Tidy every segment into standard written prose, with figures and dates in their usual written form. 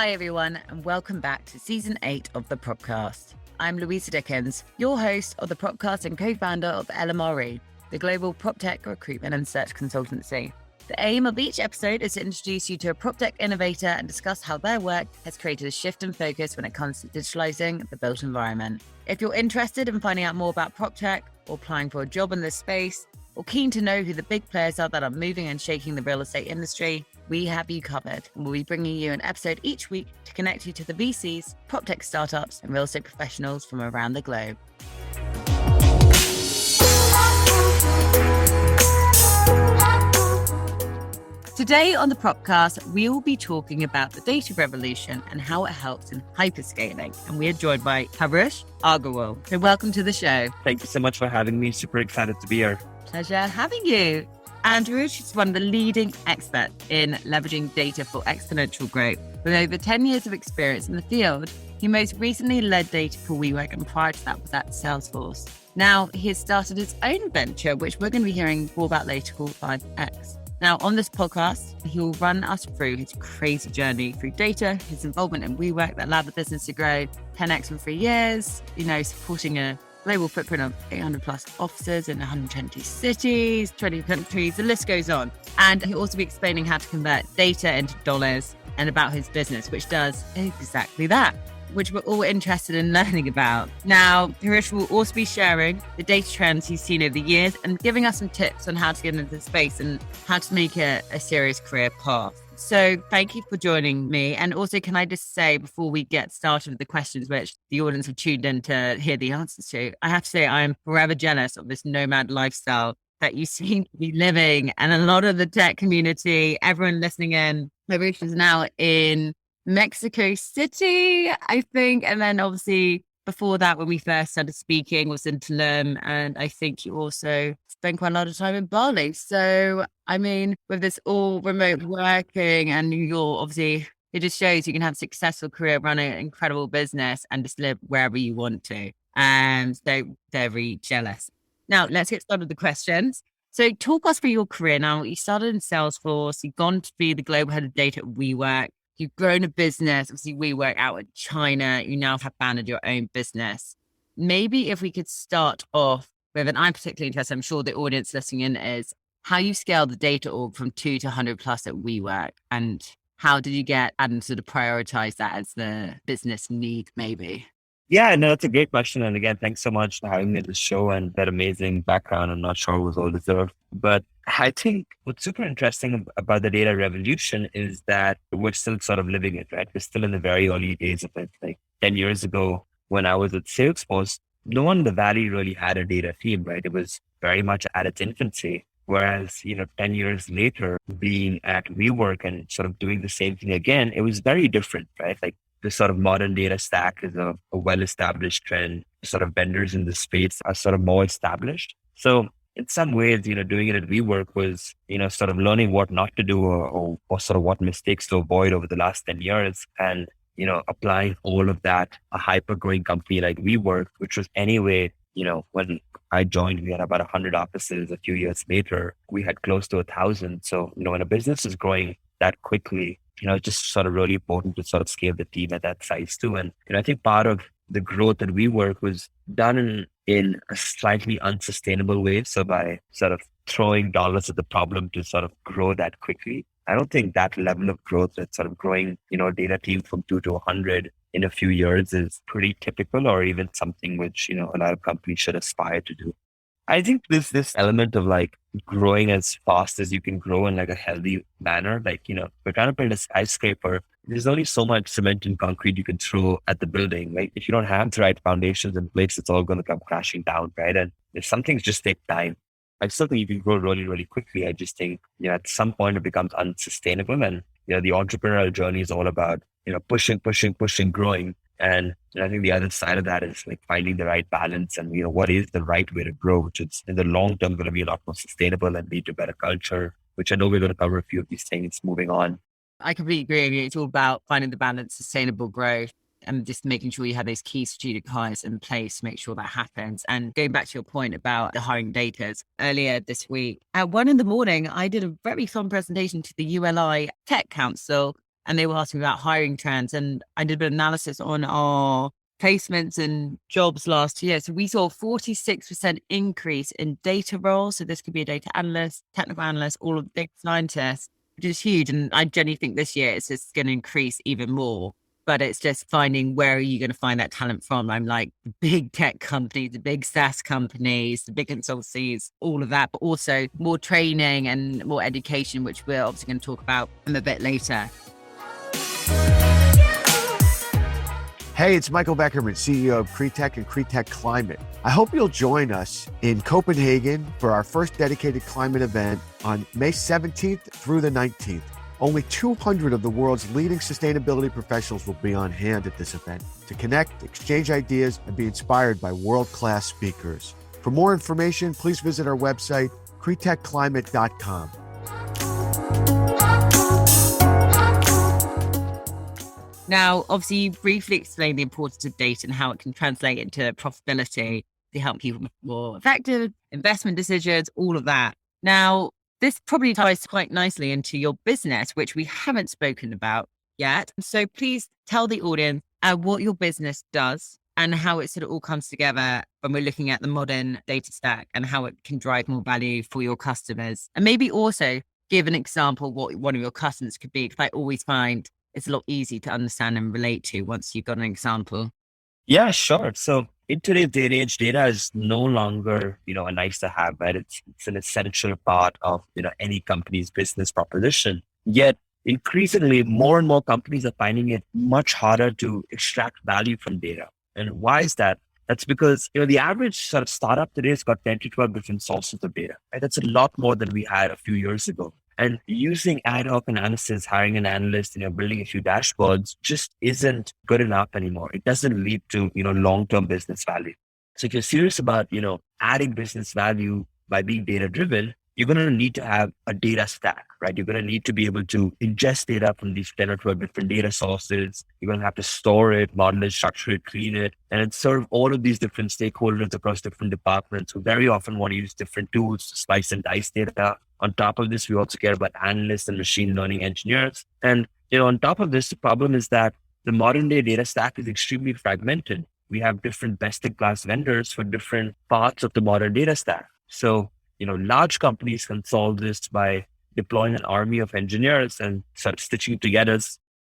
Hi everyone, and welcome back to Season 8 of the Propcast. I'm Louisa Dickens, your host of the Propcast and co-founder of LMRE, the global PropTech recruitment and search consultancy. The aim of each episode is to introduce you to a PropTech innovator and discuss how their work has created a shift in focus when it comes to digitalizing the built environment. If you're interested in finding out more about PropTech or applying for a job in this space, or keen to know who the big players are that are moving and shaking the real estate industry, we have you covered, and we'll be bringing you an episode each week to connect you to the VCs, PropTech startups, and real estate professionals from around the globe. Today on the Propcast, we will be talking about the data revolution and how it helps in hyperscaling. And we are joined by Tarush Aggarwal. So welcome to the show. Thank you so much for having me. Super excited to be here. Pleasure having you. And Tarush is one of the leading experts in leveraging data for exponential growth. With over 10 years of experience in the field, he most recently led data for WeWork, and prior to that was at Salesforce. Now he has started his own venture, which we're going to be hearing more about later, called 5X. Now, on this podcast, he'll run us through his crazy journey through data, his involvement in WeWork that allowed the business to grow 10x in 3 years, supporting a global footprint of 800 plus offices in 120 cities, 20 countries, the list goes on. And he'll also be explaining how to convert data into dollars and about his business, which does exactly that, which we're all interested in learning about. Now, Tarush will also be sharing the data trends he's seen over the years and giving us some tips on how to get into the space and how to make it a serious career path. So thank you for joining me. And also, can I just say, before we get started with the questions, which the audience have tuned in to hear the answers to, I have to say I'm forever jealous of this nomad lifestyle that you seem to be living. And a lot of the tech community, everyone listening in, Tarush is now in Mexico City, I think. And then obviously before that, when we first started speaking, was in Tulum. And I think you also spent quite a lot of time in Bali. So, I mean, with this all remote working and you're obviously, it just shows you can have a successful career, run an incredible business and just live wherever you want to. And so very jealous. Now, let's get started with the questions. So talk us through your career. Now, you started in Salesforce, you've gone to be the global head of data at WeWork. You've grown a business. Obviously, we work out in China. You now have founded your own business. Maybe if we could start off with, and I'm particularly interested, I'm sure the audience listening in is, how you scaled the data org from 2 to 100 plus at WeWork, and how did you get and sort of prioritize that as the business need, maybe? Yeah, no, that's a great question. And again, thanks so much for having me on the show and that amazing background. I'm not sure it was all deserved, but I think what's super interesting about the data revolution is that we're still sort of living it, right? We're still in the very early days of it. Like 10 years ago, when I was at Salesforce, no one in the Valley really had a data team, right? It was very much at its infancy. Whereas, 10 years later, being at WeWork and sort of doing the same thing again, it was very different, right? Like the sort of modern data stack is a well-established trend. Sort of vendors in the space are sort of more established. So in some ways, doing it at WeWork was, sort of learning what not to do or sort of what mistakes to avoid over the last 10 years. And, applying all of that, a hyper-growing company like WeWork, which was anyway, when I joined, we had about 100 offices. A few years later, we had close to 1,000. So, when a business is growing that quickly, it's just sort of really important to sort of scale the team at that size too. And, I think part of the growth at WeWork was done in a slightly unsustainable way. So by sort of throwing dollars at the problem to sort of grow that quickly, I don't think that level of growth that's sort of growing, a data team from 2 to 100 in a few years is pretty typical, or even something which, a lot of companies should aspire to do. I think this element of like growing as fast as you can grow in like a healthy manner. Like, we're trying to build a skyscraper. There's only so much cement and concrete you can throw at the building. Like if you don't have the right foundations in place, it's all going to come crashing down, right? And if some things just take time, I still think you can grow really, really quickly. I just think, at some point it becomes unsustainable. And, the entrepreneurial journey is all about, pushing, growing. And I think the other side of that is like finding the right balance and, what is the right way to grow, which is in the long term going to be a lot more sustainable and lead to better culture, which I know we're going to cover a few of these things moving on. I completely agree with you. It's all about finding the balance, sustainable growth, and just making sure you have those key strategic hires in place to make sure that happens. And going back to your point about the hiring data, earlier this week at 1 a.m, I did a very fun presentation to the ULI Tech Council and they were asking about hiring trends. And I did an analysis on our placements and jobs last year. So we saw a 46% increase in data roles. So this could be a data analyst, technical analyst, all of data scientists, which is huge. And I genuinely think this year it's just going to increase even more. But it's just finding where are you going to find that talent from? I'm like the big tech companies, the big SaaS companies, the big consultancies, all of that, but also more training and more education, which we're obviously going to talk about a bit later. Hey, it's Michael Beckerman, CEO of Cretech and Cretech Climate. I hope you'll join us in Copenhagen for our first dedicated climate event on May 17th through the 19th. Only 200 of the world's leading sustainability professionals will be on hand at this event to connect, exchange ideas, and be inspired by world-class speakers. For more information, please visit our website, cretechclimate.com. Now, obviously, you briefly explained the importance of data and how it can translate into profitability to help people make more effective investment decisions, all of that. Now, this probably ties quite nicely into your business, which we haven't spoken about yet. So please tell the audience what your business does and how it sort of all comes together when we're looking at the modern data stack and how it can drive more value for your customers. And maybe also give an example what one of your customers could be, because I always find it's a lot easier to understand and relate to once you've got an example. Yeah, sure. So in today's day and age, data is no longer, a nice to have, right? It's an essential part of, any company's business proposition. Yet increasingly, more and more companies are finding it much harder to extract value from data. And why is that? That's because, the average sort of startup today has got 10 to 12 different sources of data, right? That's a lot more than we had a few years ago. And using ad hoc analysis, hiring an analyst, building a few dashboards just isn't good enough anymore. It doesn't lead to, long-term business value. So if you're serious about, adding business value by being data driven, you're going to need to have a data stack, right? You're going to need to be able to ingest data from these 10 or 12 different data sources. You're going to have to store it, model it, structure it, clean it, and then serve all of these different stakeholders across different departments who very often want to use different tools to slice and dice data. On top of this, we also care about analysts and machine learning engineers. And, on top of this, the problem is that the modern day data stack is extremely fragmented. We have different best-in-class vendors for different parts of the modern data stack. So, large companies can solve this by deploying an army of engineers and sort of stitching it together.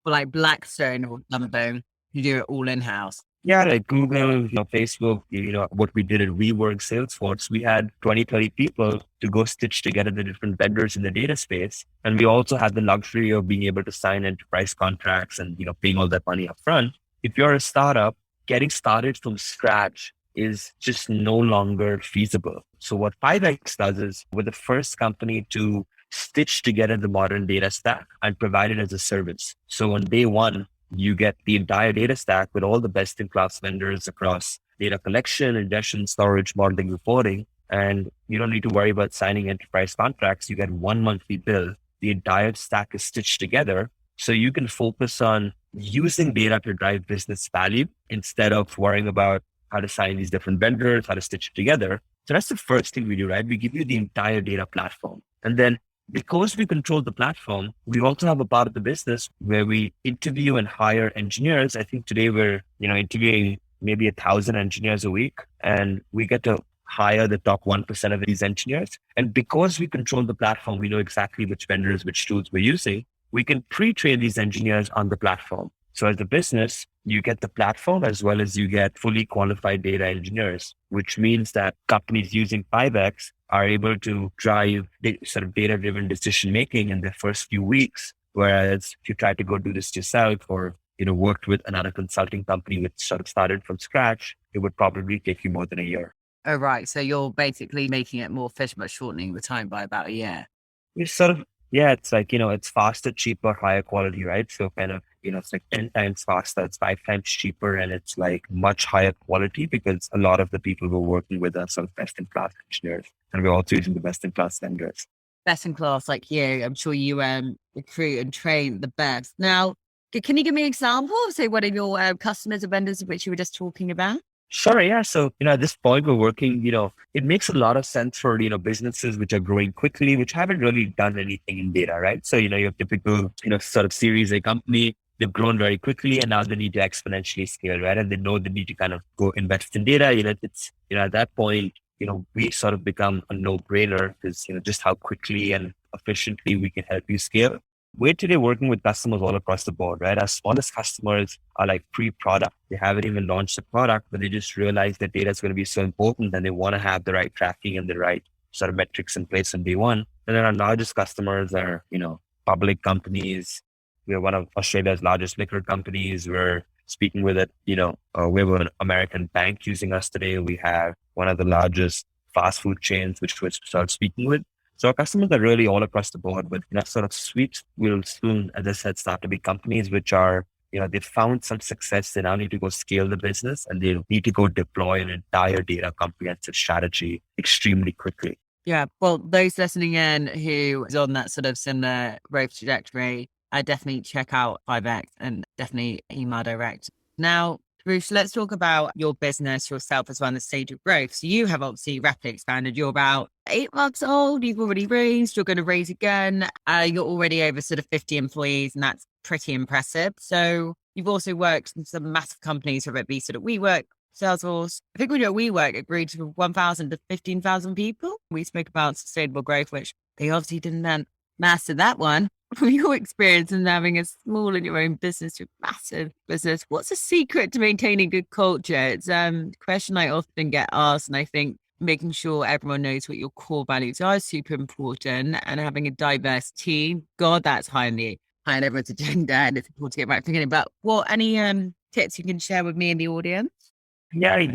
Like Blackstone or something, you do it all in-house. Yeah, like Google, Facebook, what we did at WeWork, Salesforce, we had 20, 30 people to go stitch together the different vendors in the data space. And we also had the luxury of being able to sign enterprise contracts and, paying all that money up front. If you're a startup, getting started from scratch is just no longer feasible. So what 5X does is we're the first company to stitch together the modern data stack and provide it as a service. So on day one, you get the entire data stack with all the best-in-class vendors across data collection, ingestion, storage, modeling, reporting. And you don't need to worry about signing enterprise contracts. You get one monthly bill. The entire stack is stitched together. So you can focus on using data to drive business value instead of worrying about how to sign these different vendors, how to stitch it together. So that's the first thing we do, right? We give you the entire data platform. And then because we control the platform, we also have a part of the business where we interview and hire engineers. I think today we're, interviewing maybe 1,000 engineers a week, and we get to hire the top 1% of these engineers. And because we control the platform, we know exactly which vendors, which tools we're using. We can pre-train these engineers on the platform. So as a business, you get the platform as well as you get fully qualified data engineers, which means that companies using 5X are able to drive sort of data-driven decision-making in the first few weeks. Whereas if you try to go do this yourself or, worked with another consulting company which sort of started from scratch, it would probably take you more than a year. Oh, right. So you're basically making it more efficient, but shortening the time by about a year. It's sort of, it's like, it's faster, cheaper, higher quality, right? So kind of, it's like 10 times faster, it's 5 times cheaper, and it's like much higher quality because a lot of the people who are working with us are best-in-class engineers, and we're also using the best-in-class vendors. Best-in-class like you, I'm sure you recruit and train the best. Now, can you give me an example of, say, one of your customers or vendors of which you were just talking about? Sure. Yeah. So, at this point we're working, it makes a lot of sense for, businesses which are growing quickly, which haven't really done anything in data, right? So, your typical, sort of Series A company, they've grown very quickly and now they need to exponentially scale, right? And they know they need to kind of go invest in data. It's, at that point, we sort of become a no-brainer because, just how quickly and efficiently we can help you scale. We're today working with customers all across the board, right? Our smallest customers are like pre-product. They haven't even launched the product, but they just realize that data is going to be so important and they want to have the right tracking and the right sort of metrics in place on day one. And then our largest customers are, public companies. We're one of Australia's largest liquor companies. We're speaking with it, we have an American bank using us today. We have one of the largest fast food chains, which we're start speaking with. So our customers are really all across the board, but sort of suites will soon, as I said, start to be companies which are, they've found some success. They now need to go scale the business and they need to go deploy an entire data comprehensive strategy extremely quickly. Yeah. Well, those listening in who is on that sort of similar growth trajectory, I definitely check out 5X and definitely email direct. Now, Tarush, let's talk about your business yourself as well in the stage of growth. So you have obviously rapidly expanded. You're about 8 months old. You've already raised. You're going to raise again. You're already over sort of 50 employees, and that's pretty impressive. So you've also worked in some massive companies, whether it be sort of WeWork, Salesforce. I think when you're at WeWork, it grew to 1,000 to 15,000 people. We spoke about sustainable growth, which they obviously didn't master that one. From your experience in having a small in your own business to a massive business, what's the secret to maintaining good culture? It's a question I often get asked, and I think making sure everyone knows what your core values are is super important, and having a diverse team, God, that's high on everyone's agenda, and it's important to get right thinking. But any tips you can share with me and the audience? Yeah, I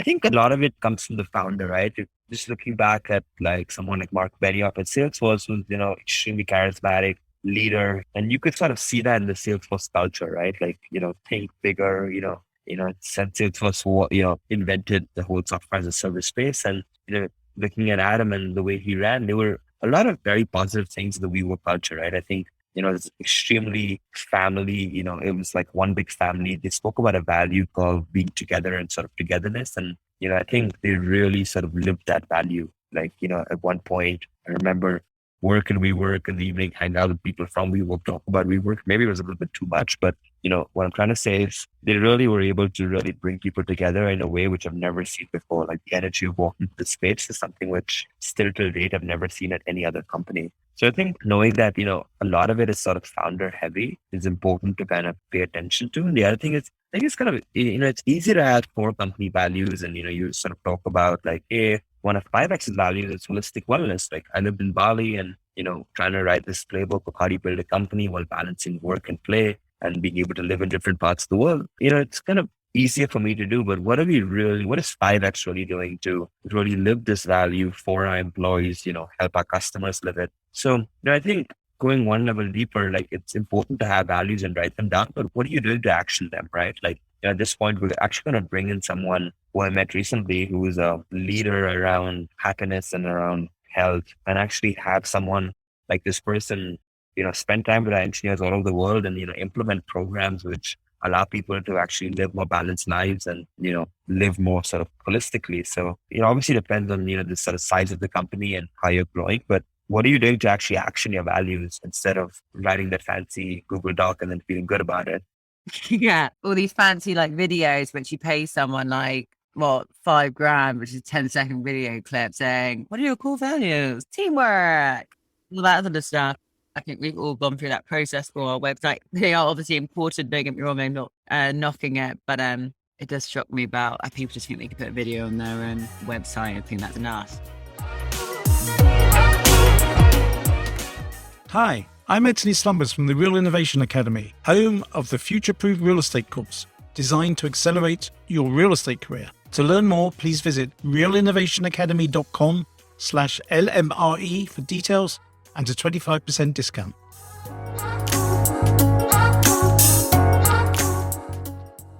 think a lot of it comes from the founder, right? Just looking back at like someone like Mark Benioff at Salesforce, who's, extremely charismatic leader. And you could sort of see that in the Salesforce culture, right? Like, think bigger, since Salesforce, invented the whole software as a service space. And, looking at Adam and the way he ran, there were a lot of very positive things in the WeWork culture, right? I think, it's extremely family, it was like one big family. They spoke about a value called being together and sort of togetherness. And, I think they really sort of lived that value. Like, at one point, I remember work and WeWork in the evening, hang out with people from WeWork, talk about WeWork. Maybe it was a little bit too much, but what I'm trying to say is they really were able to really bring people together in a way which I've never seen before. Like the energy of walking the space is something which still to date I've never seen at any other company. So I think knowing that, a lot of it is sort of founder heavy is important to kind of pay attention to. And the other thing is, I think it's kind of, it's easy to have core company values and, you sort of talk about like, hey, one of 5X's values is holistic wellness. Like I lived in Bali and, trying to write this playbook of how do you build a company while balancing work and play and being able to live in different parts of the world. It's kind of easier for me to do, but what is 5X really doing to really live this value for our employees, help our customers live it? So, I think going one level deeper, like it's important to have values and write them down, but what are you doing to action them, right? Like, at this point, we're actually going to bring in someone who I met recently who is a leader around happiness and around health, and actually have someone like this person, spend time with our engineers all over the world and, implement programs which allow people to actually live more balanced lives and, live more sort of holistically. So, obviously depends on, the sort of size of the company and how you're growing, but what are you doing to actually action your values instead of writing that fancy Google Doc and then feeling good about it? Yeah. All these fancy like videos, which you pay someone like, $5,000, which is 10-second video clip saying, what are your core values? Teamwork, all that other stuff. I think we've all gone through that process for our website. They are obviously important, don't get me wrong, I'm not knocking it, but it does shock me about people just think they can put a video on their website and think that's enough. Hi, I'm Anthony Slumbers from the Real Innovation Academy, home of the Future-Proof Real Estate course, designed to accelerate your real estate career. To learn more, please visit realinnovationacademy.com/LMRE for details and a 25% discount.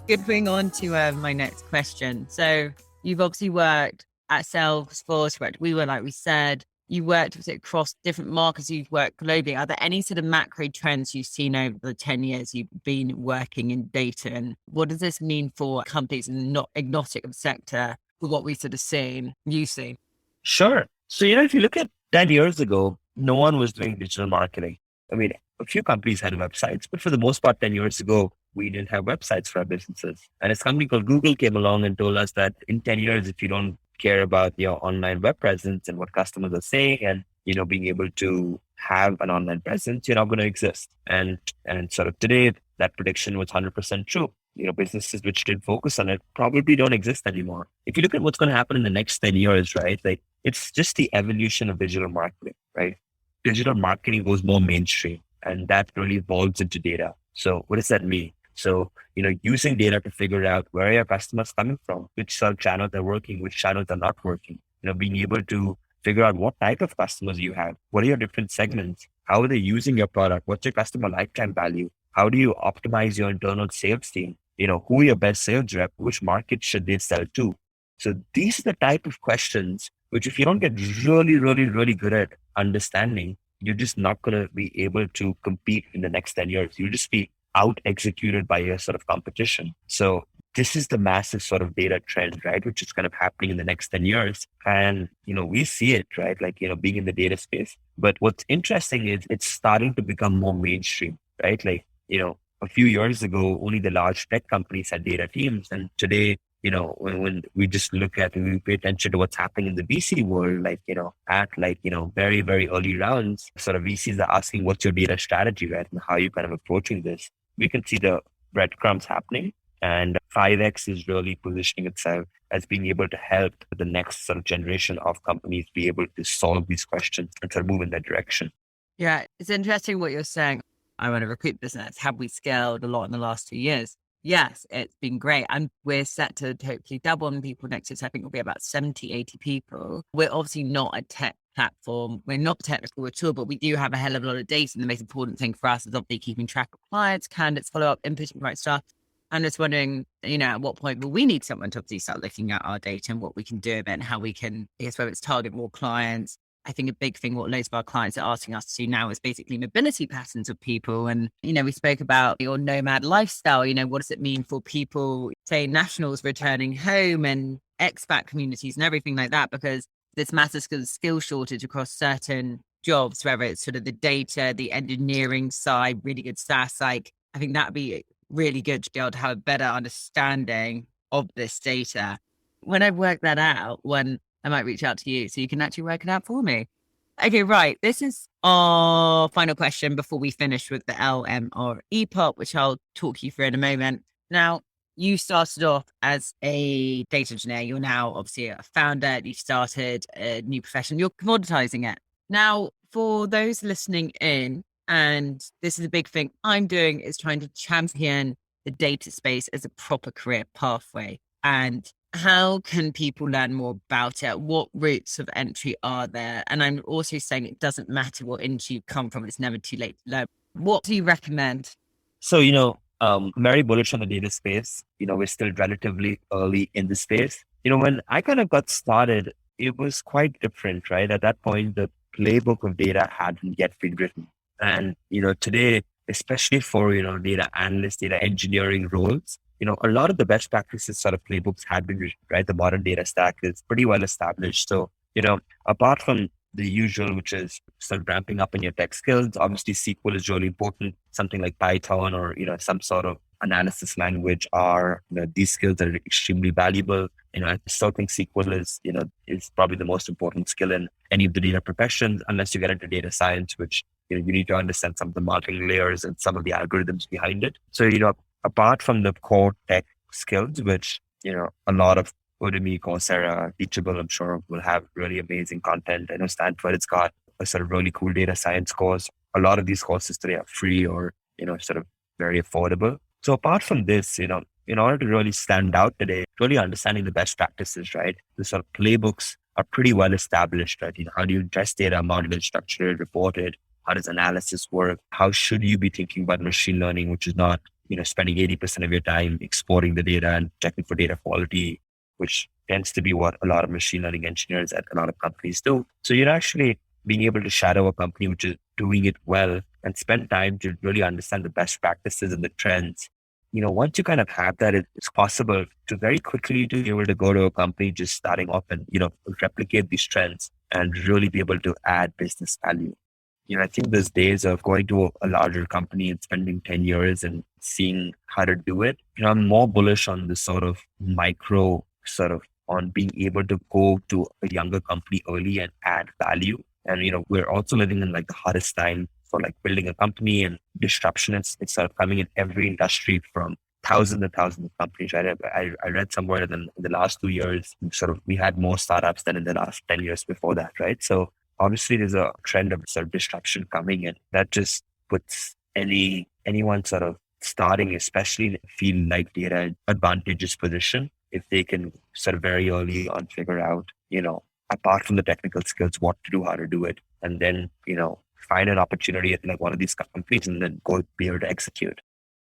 Good, moving on to my next question. So you've obviously worked at Salesforce, worked at WeWork, like we said. you worked with it across different markets, you've worked globally. Are there any sort of macro trends you've seen over the 10 years you've been working in data? And what does this mean for companies not agnostic of sector for what we've sort of seen, you've seen? Sure. So, if you look at 10 years ago, no one was doing digital marketing. I mean, a few companies had websites, but for the most part, 10 years ago, we didn't have websites for our businesses. And this company called Google came along and told us that in 10 years, if you don't care about your online web presence and what customers are saying and, being able to have an online presence, you're not going to exist. And sort of today, that prediction was 100% true. Businesses which did focus on it probably don't exist anymore. If you look at what's going to happen in the next 10 years, right? Like it's just the evolution of digital marketing, right? Digital marketing goes more mainstream and that really evolves into data. So what does that mean? So, using data to figure out where are your customers coming from, which sort of channels are working, which channels are not working, being able to figure out what type of customers you have, what are your different segments, how are they using your product, what's your customer lifetime value, how do you optimize your internal sales team, who are your best sales rep, which market should they sell to? So these are the type of questions which if you don't get really, really, really good at understanding, you're just not going to be able to compete in the next 10 years. You'll just be out executed by your sort of competition. So this is the massive sort of data trend, right? Which is kind of happening in the next 10 years. And, we see it, right? Like, being in the data space. But what's interesting is it's starting to become more mainstream, right? Like, a few years ago, only the large tech companies had data teams. And today, when we just look at and we pay attention to what's happening in the VC world, very, very early rounds, sort of VCs are asking, what's your data strategy, right? And how are you kind of approaching this? We can see the breadcrumbs happening. And 5X is really positioning itself as being able to help the next sort of generation of companies be able to solve these questions and sort of move in that direction. Yeah, it's interesting what you're saying. I want to recruit business. Have we scaled a lot in the last 2 years? Yes, it's been great. And we're set to hopefully double on people next year. So I think it'll be about 70, 80 people. We're obviously not a tech platform. We're not technical at all, but we do have a hell of a lot of data. And the most important thing for us is obviously keeping track of clients, candidates, follow up, inputting the right stuff. I'm just wondering, at what point will we need someone to obviously start looking at our data and what we can do with it and how we can, I guess, whether it's target more clients. I think a big thing, what loads of our clients are asking us to do now is basically mobility patterns of people. And, we spoke about your nomad lifestyle. What does it mean for people, say nationals returning home and expat communities and everything like that? Because there's massive skill shortage across certain jobs, whether it's sort of the data, the engineering side, really good SaaS. Like, I think that'd be really good to be able to have a better understanding of this data. When I work that out, I might reach out to you so you can actually work it out for me. Okay, right. This is our final question before we finish with the LMRE part, which I'll talk you through in a moment. Now, you started off as a data engineer. You're now obviously a founder. You started a new profession. You're commoditizing it. Now, for those listening in, and this is a big thing I'm doing, is trying to champion the data space as a proper career pathway. And how can people learn more about it? What routes of entry are there? And I'm also saying it doesn't matter what industry you come from. It's never too late to learn. What do you recommend? So, I'm very bullish on the data space. We're still relatively early in the space. When I kind of got started, it was quite different, right? At that point, the playbook of data hadn't yet been written. And, today, especially for, data analyst, data engineering roles, a lot of the best practices sort of playbooks had been written, right? The modern data stack is pretty well established. So, apart from the usual, which is sort of ramping up in your tech skills, obviously SQL is really important. Something like Python or, some sort of analysis language are, these skills are extremely valuable. I still think SQL is probably the most important skill in any of the data professions, unless you get into data science, which, you need to understand some of the modeling layers and some of the algorithms behind it. So, apart from the core tech skills, which, a lot of Udemy, Coursera, Teachable, I'm sure will have really amazing content. I know Stanford, it's got a sort of really cool data science course. A lot of these courses today are free or, sort of very affordable. So apart from this, in order to really stand out today, really understanding the best practices, right? The sort of playbooks are pretty well established, right? How do you ingest data, model it, structure it, report it? How does analysis work? How should you be thinking about machine learning, which is not, spending 80% of your time exporting the data and checking for data quality, which tends to be what a lot of machine learning engineers at a lot of companies do. So you're actually being able to shadow a company which is doing it well and spend time to really understand the best practices and the trends. Once you kind of have that, it's possible to very quickly to be able to go to a company just starting off and, replicate these trends and really be able to add business value. I think those days of going to a larger company and spending 10 years and seeing how to do it, I'm more bullish on this sort of micro on being able to go to a younger company early and add value. And, we're also living in like the hottest time for like building a company, and disruption. It's sort of coming in every industry from thousands and thousands of companies. Right? I read somewhere that in the last 2 years, we had more startups than in the last 10 years before that. Right. So obviously there's a trend of sort of disruption coming, and that just puts anyone sort of starting, especially in a field like data, advantageous position if they can sort of very early on figure out, apart from the technical skills, what to do, how to do it, and then, find an opportunity at like one of these companies and then go be able to execute.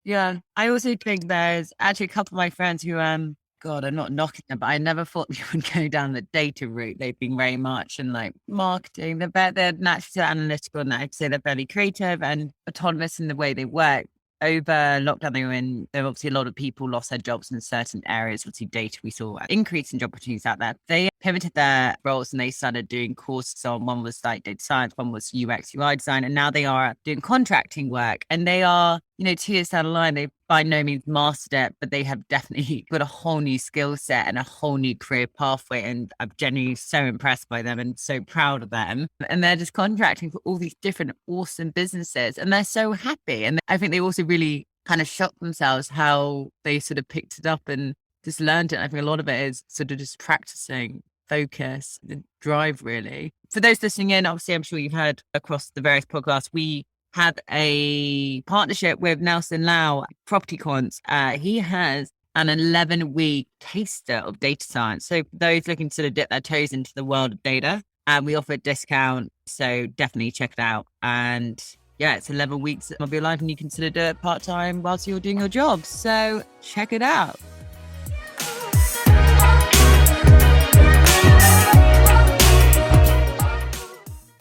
Yeah. I also think there's actually a couple of my friends who, God, I'm not knocking them, but I never thought they would go down the data route. They've been very much in like marketing. They're naturally analytical, and I'd say they're very creative and autonomous in the way they work. Over lockdown, there were obviously a lot of people lost their jobs in certain areas. Obviously, data, we saw an increase in job opportunities out there. They pivoted their roles and they started doing courses on, one was like data science, one was UX, UI design, and now they are doing contracting work. And they are, 2 years down the line, they've by no means mastered it, but they have definitely got a whole new skill set and a whole new career pathway. And I'm genuinely so impressed by them and so proud of them. And they're just contracting for all these different awesome businesses, and they're so happy. And I think they also really kind of shocked themselves how they sort of picked it up and just learned it. And I think a lot of it is sort of just practicing, focus, the drive, really. For those listening in, obviously, I'm sure you've heard across the various podcasts, we have a partnership with Nelson Lau, PropertyQuants. He has an 11-week taster of data science. So for those looking to sort of dip their toes into the world of data, we offer a discount. So definitely check it out. And yeah, it's 11 weeks of your life and you can sort of do it part-time whilst you're doing your job. So check it out.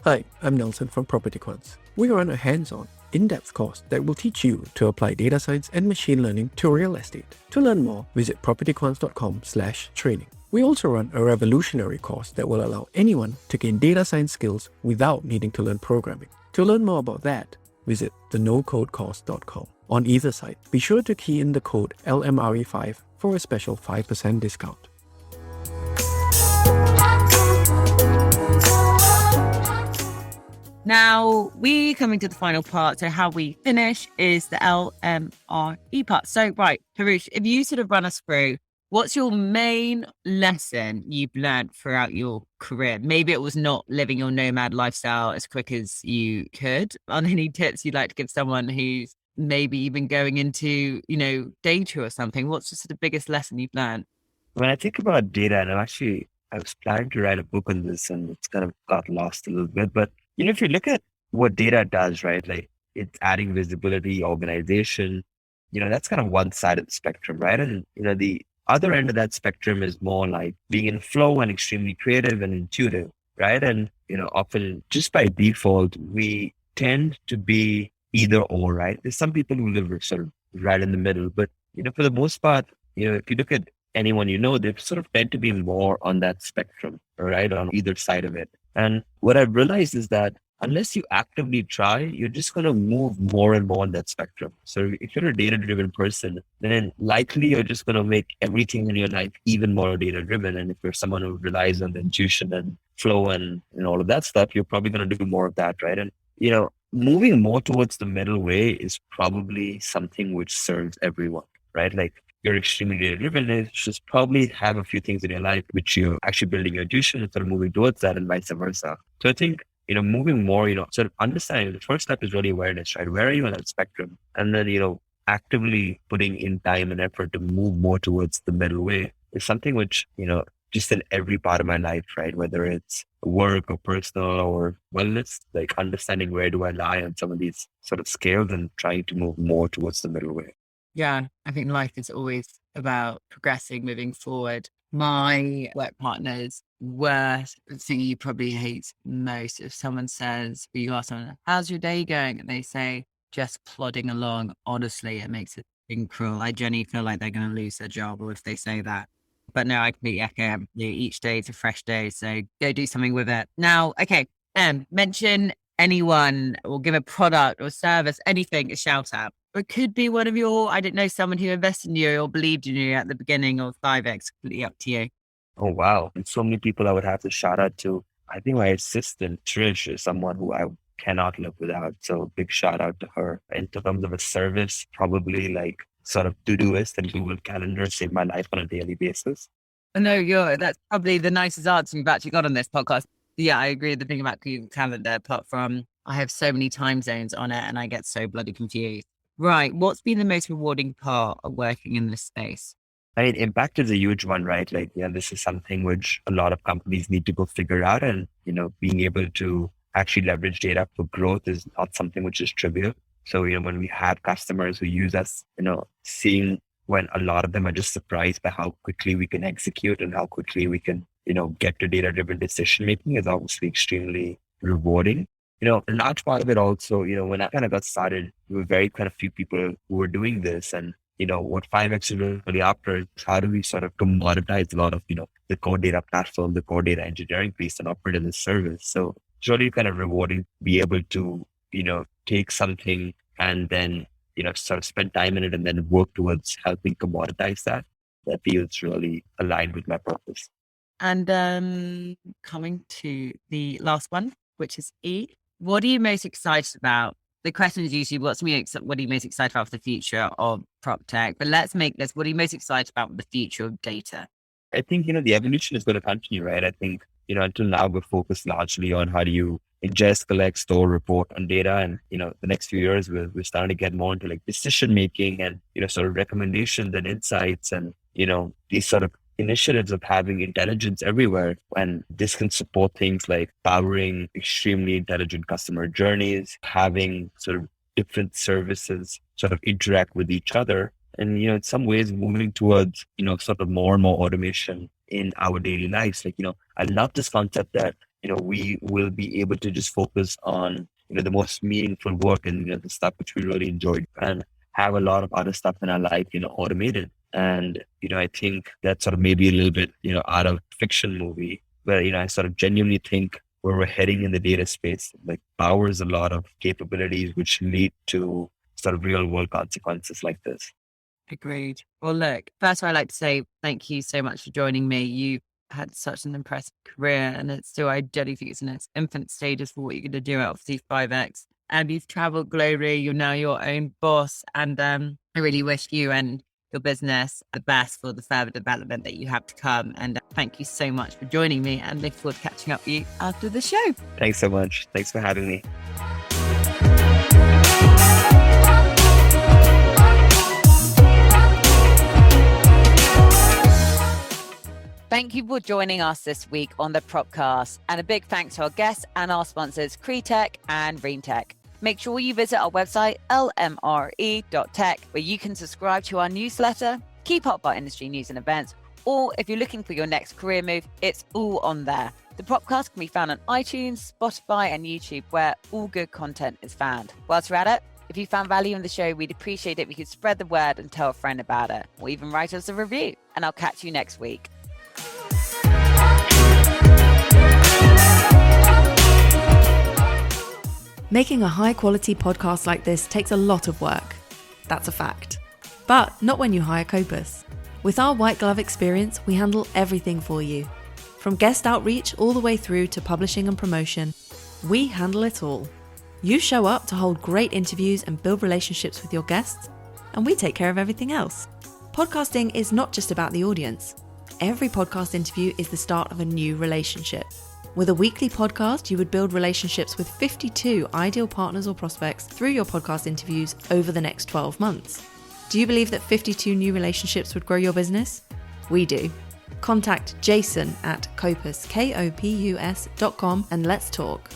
Hi, I'm Nelson from PropertyQuants. We run a hands-on, in-depth course that will teach you to apply data science and machine learning to real estate. To learn more, visit propertyquants.com/training. We also run a revolutionary course that will allow anyone to gain data science skills without needing to learn programming. To learn more about that, visit thenocodecourse.com. On either site, be sure to key in the code LMRE5 for a special 5% discount. Now, we coming to the final part. So how we finish is the LMRE part. So, right, Tarush, if you sort of run us through, what's your main lesson you've learned throughout your career? Maybe it was not living your nomad lifestyle as quick as you could. Are there any tips you'd like to give someone who's maybe even going into, data or something? What's just the biggest lesson you've learned? When I think about data, and I was planning to write a book on this and it's kind of got lost a little bit, but if you look at what data does, right, like it's adding visibility, organization, that's kind of one side of the spectrum, right? And, the other end of that spectrum is more like being in flow and extremely creative and intuitive, right? And, often just by default, we tend to be either or, right? There's some people who live sort of right in the middle, but, for the most part, if you look at anyone, they sort of tend to be more on that spectrum, right? On either side of it. And what I've realized is that unless you actively try, you're just going to move more and more on that spectrum. So if you're a data-driven person, then likely you're just going to make everything in your life even more data-driven. And if you're someone who relies on the intuition and flow and all of that stuff, you're probably going to do more of that, right? And, moving more towards the middle way is probably something which serves everyone, right? Like, you're extremely data-driven, and just probably have a few things in your life which you're actually building your intuition and sort of moving towards that and vice versa. So I think, moving more, sort of understanding the first step is really awareness, right? Where are you on that spectrum? And then, actively putting in time and effort to move more towards the middle way is something which, just in every part of my life, right? Whether it's work or personal or wellness, like understanding where do I lie on some of these sort of scales and trying to move more towards the middle way. Yeah, I think life is always about progressing, moving forward. My work partner's worst thing you probably hate most, if someone says, or you ask someone, how's your day going? And they say, just plodding along. Honestly, it makes it cruel. I genuinely feel like they're going to lose their job or if they say that. But no, I completely echo. Each day is a fresh day. So go do something with it. Now, okay, mention anyone or give a product or service, anything, a shout out. Or it could be one of your, I don't know, someone who invested in you or believed in you at the beginning of 5X, completely up to you. Oh, wow. And so many people I would have to shout out to. I think my assistant, Trish, is someone who I cannot live without. So big shout out to her. In terms of a service, probably like sort of Todoist and Google Calendar saved my life on a daily basis. No, that's probably the nicest answer you've actually got on this podcast. Yeah, I agree. The thing about Google Calendar, apart from I have so many time zones on it and I get so bloody confused. Right. What's been the most rewarding part of working in this space? I mean, impact is a huge one, right? Like, this is something which a lot of companies need to go figure out. And, being able to actually leverage data for growth is not something which is trivial. So, when we have customers who use us, seeing when a lot of them are just surprised by how quickly we can execute and how quickly we can, get to data-driven decision-making is obviously extremely rewarding. A large part of it also, when I kind of got started, there were very kind of few people who were doing this. And, what 5X is really after is how do we sort of commoditize a lot of, the core data platform, the core data engineering piece and operate as a service. So it's really kind of rewarding to be able to, take something and then, sort of spend time in it and then work towards helping commoditize that. That feels really aligned with my purpose. And coming to the last one, which is E, what are you most excited about? The question is usually what are you most excited about for the future of prop tech? But let's make this, what are you most excited about the future of data? I think, the evolution is going to continue, right? I think, until now we're focused largely on how do you ingest, collect, store, report on data. And, the next few years we're starting to get more into like decision making and, sort of recommendations and insights and, these sort of initiatives of having intelligence everywhere. And this can support things like powering extremely intelligent customer journeys, having sort of different services sort of interact with each other. And, in some ways moving towards, sort of more and more automation in our daily lives. Like, I love this concept that, we will be able to just focus on, the most meaningful work and, the stuff which we really enjoyed and have a lot of other stuff in our life, automated. And, I think that's sort of maybe a little bit, out of fiction movie where, I sort of genuinely think where we're heading in the data space, like powers a lot of capabilities which lead to sort of real world consequences like this. Agreed. Well, look, first of all, I'd like to say thank you so much for joining me. You had such an impressive career and it's still, I genuinely think it's in its infant stages for what you're going to do out of C5X. And you've traveled globally, you're now your own boss. And I really wish you and your business the best for the further development that you have to come. And thank you so much for joining me and look forward to catching up with you after the show. Thanks so much. Thanks for having me. Thank you for joining us this week on the Propcast. And a big thanks to our guests and our sponsors, Cretech and Reentech. Make sure you visit our website, lmre.tech, where you can subscribe to our newsletter, keep up with our industry news and events, or if you're looking for your next career move, it's all on there. The Propcast can be found on iTunes, Spotify, and YouTube, where all good content is found. Whilst we're at it, if you found value in the show, we'd appreciate it if you could spread the word and tell a friend about it, or even write us a review. And I'll catch you next week. Making a high-quality podcast like this takes a lot of work. That's a fact. But not when you hire Copus. With our white glove experience, we handle everything for you. From guest outreach all the way through to publishing and promotion, we handle it all. You show up to hold great interviews and build relationships with your guests, and we take care of everything else. Podcasting is not just about the audience. Every podcast interview is the start of a new relationship. With a weekly podcast, you would build relationships with 52 ideal partners or prospects through your podcast interviews over the next 12 months. Do you believe that 52 new relationships would grow your business? We do. Contact Jason at Copus, Kopus.com, and let's talk.